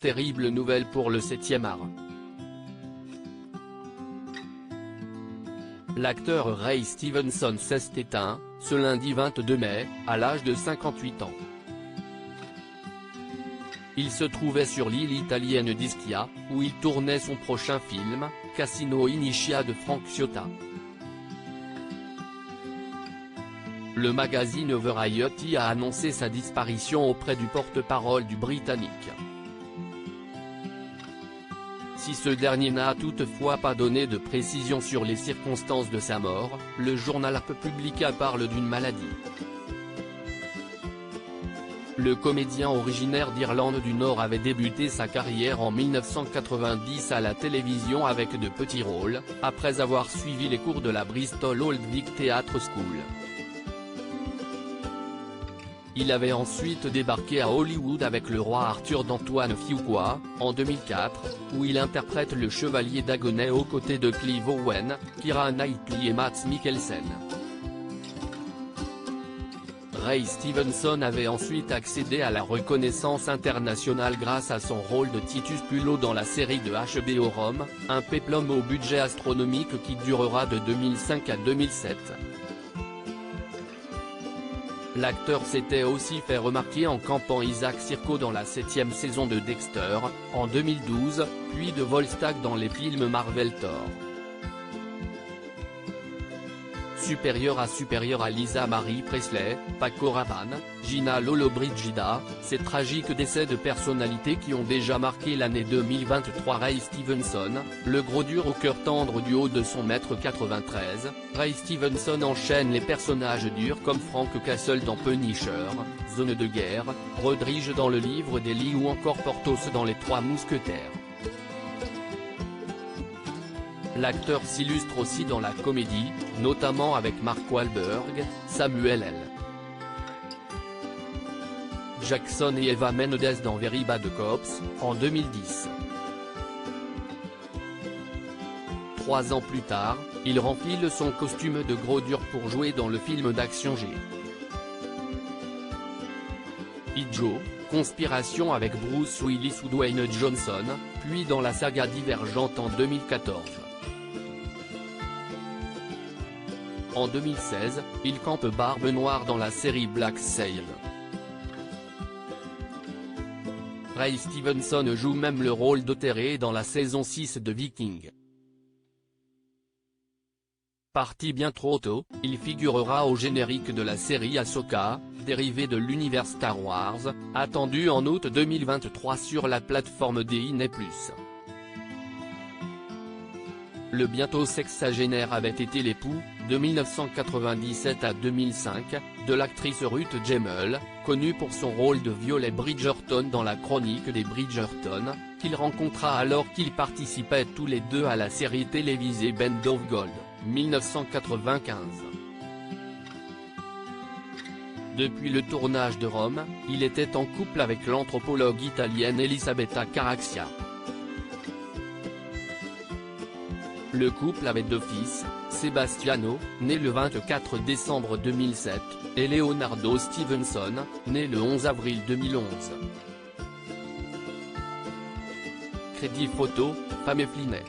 terrible nouvelle pour le 7e art. L'acteur Ray Stevenson s'est éteint, ce lundi 22 mai, à l'âge de 58 ans. Il se trouvait sur l'île italienne d'Ischia, où il tournait son prochain film, Casino Initia de Frank Ciotta. Le magazine Variety a annoncé sa disparition auprès du porte-parole du Britannique. Si ce dernier n'a toutefois pas donné de précision sur les circonstances de sa mort, le journal Publica parle d'une maladie. Le comédien originaire d'Irlande du Nord avait débuté sa carrière en 1990 à la télévision avec de petits rôles, après avoir suivi les cours de la Bristol Old Vic Theatre School. Il avait ensuite débarqué à Hollywood avec Le Roi Arthur d'Antoine Fuqua, en 2004, où il interprète le chevalier Dagonet aux côtés de Clive Owen, Keira Knightley et Mads Mikkelsen. Ray Stevenson avait ensuite accédé à la reconnaissance internationale grâce à son rôle de Titus Pullo dans la série de HBO Rome, un péplum au budget astronomique qui durera de 2005 à 2007. L'acteur s'était aussi fait remarquer en campant Isaac Sirko dans la 7e saison de Dexter, en 2012, puis de Volstagg dans les films Marvel Thor. Supérieur à Lisa Marie Presley, Paco Rabanne, Gina Lollobrigida, ces tragiques décès de personnalités qui ont déjà marqué l'année 2023. Ray Stevenson, le gros dur au cœur tendre du haut de son mètre 93, Ray Stevenson enchaîne les personnages durs comme Frank Castle dans Punisher, Zone de guerre, Rodrigue dans le livre d'Eli ou encore Porthos dans Les Trois Mousquetaires. L'acteur s'illustre aussi dans la comédie, notamment avec Mark Wahlberg, Samuel L. Jackson et Eva Mendes dans Very Bad Cops, en 2010. 3 ans plus tard, il renfile son costume de gros dur pour jouer dans le film d'action G. I. Joe, Conspiration avec Bruce Willis ou Dwayne Johnson, puis dans la saga Divergente en 2014. En 2016, il campe Barbe Noire dans la série Black Sail. Ray Stevenson joue même le rôle d'Otheré dans la saison 6 de Vikings. Parti bien trop tôt, il figurera au générique de la série Ahsoka, dérivée de l'univers Star Wars, attendue en août 2023 sur la plateforme Disney+. Le bientôt sexagénaire avait été l'époux, de 1997 à 2005, de l'actrice Ruth Gemmell, connue pour son rôle de Violet Bridgerton dans la chronique des Bridgerton, qu'il rencontra alors qu'ils participaient tous les deux à la série télévisée Band of Gold, 1995. Depuis le tournage de Rome, il était en couple avec l'anthropologue italienne Elisabetta Caraxia. Le couple avait 2 fils, Sebastiano, né le 24 décembre 2007, et Leonardo Stevenson, né le 11 avril 2011. Crédit photo, Femme et Flinet.